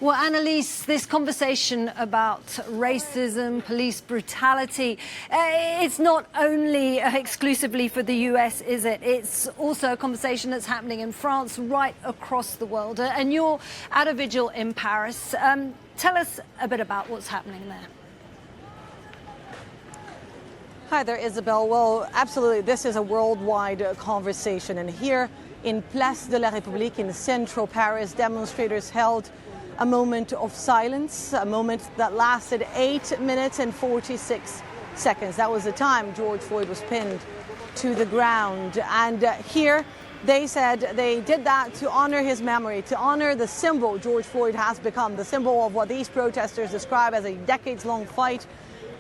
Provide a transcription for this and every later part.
Well, Annalise, this conversation about racism, police brutality, it's not only exclusively for the US, is it? It's also a conversation that's happening in France, right across the world. And you're at a vigil in Paris. Tell us a bit about what's happening there. Hi there, Isabel. Well, absolutely, this is a worldwide conversation. And here in Place de la République in central Paris, demonstrators held a moment of silence, a moment that lasted 8 minutes and 46 seconds. That was the time George Floyd was pinned to the ground. And here they said they did that to honor his memory, to honor the symbol George Floyd has become, the symbol of what these protesters describe as a decades-long fight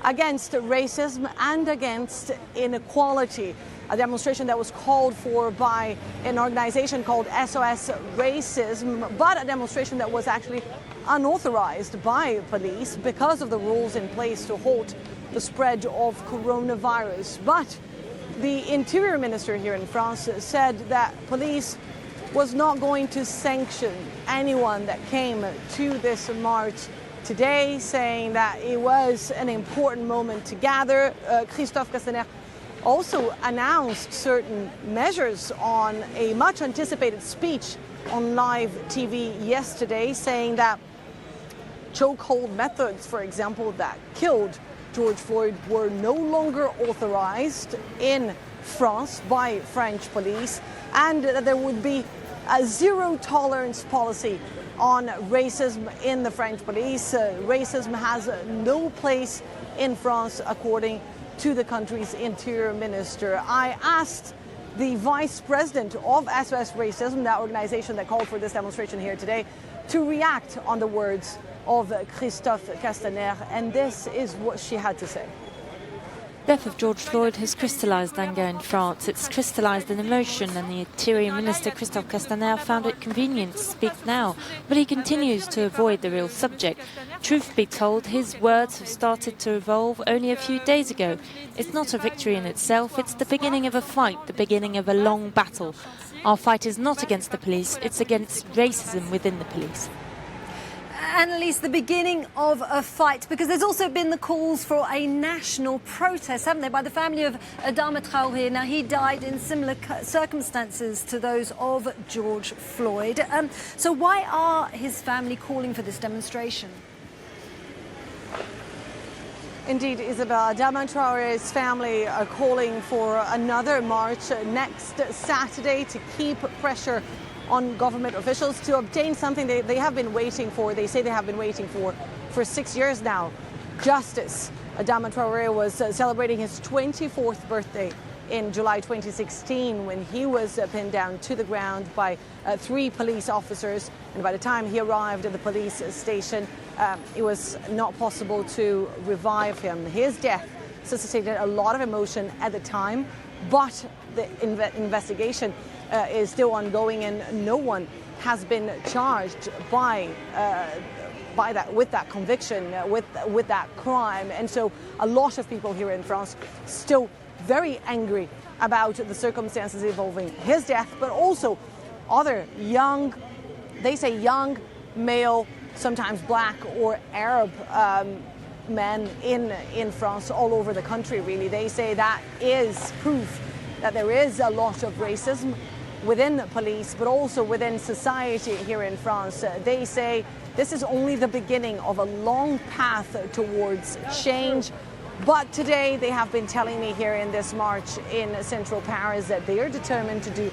against racism and against inequality. A demonstration that was called for by an organization called SOS Racism, but a demonstration that was actually unauthorized by police because of the rules in place to halt the spread of coronavirus. But the Interior Minister here in France said that police was not going to sanction anyone that came to this march today, saying that it was an important moment to gather. Christophe Castaner also announced certain measures on a much anticipated speech on live TV yesterday, saying that chokehold methods, for example, that killed George Floyd were no longer authorized in France by French police, and that there would be a zero-tolerance policy on racism in the French police. Racism has no place in France, according to the country's interior minister. I asked the vice president of SOS Racism, that organization that called for this demonstration here today, to react on the words of Christophe Castaner, and this is what she had to say. The death of George Floyd has crystallised anger in France. It's crystallised an emotion, and the Interior Minister Christophe Castaner found it convenient to speak now, but he continues to avoid the real subject. Truth be told, his words have started to evolve only a few days ago. It's not a victory in itself, it's the beginning of a fight, the beginning of a long battle. Our fight is not against the police, it's against racism within the police. Annalise, the beginning of a fight, because there's also been the calls for a national protest, haven't there, by the family of Adama Traoré. Now, he died in similar circumstances to those of George Floyd. So why are his family calling for this demonstration? Indeed, Isabel, Adama Traoré's family are calling for another march next Saturday to keep pressure on government officials to obtain something they have been waiting for. They say they have been waiting for 6 years now. Justice. Adama Traoré was celebrating his 24th birthday in July 2016 when he was pinned down to the ground by 3 police officers. And by the time he arrived at the police station, it was not possible to revive him. His death suscitated a lot of emotion at the time, but the investigation is still ongoing, and no one has been charged with that conviction, with that crime. And so a lot of people here in France still very angry about the circumstances involving his death, but also other young, they say young male, sometimes black or Arab men in France, all over the country really. They say that is proof that there is a lot of racism within the police, but also within society here in France. They say this is only the beginning of a long path towards change. But today they have been telling me here in this march in central Paris that they are determined to do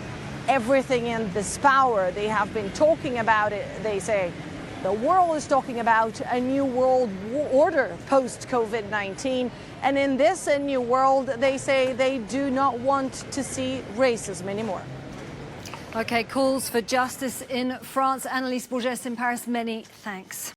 everything in this power. They have been talking about it. They say the world is talking about a new world order post-COVID-19. And in this new world, they say they do not want to see racism anymore. Okay, calls for justice in France. Annalise Bourgès in Paris, many thanks.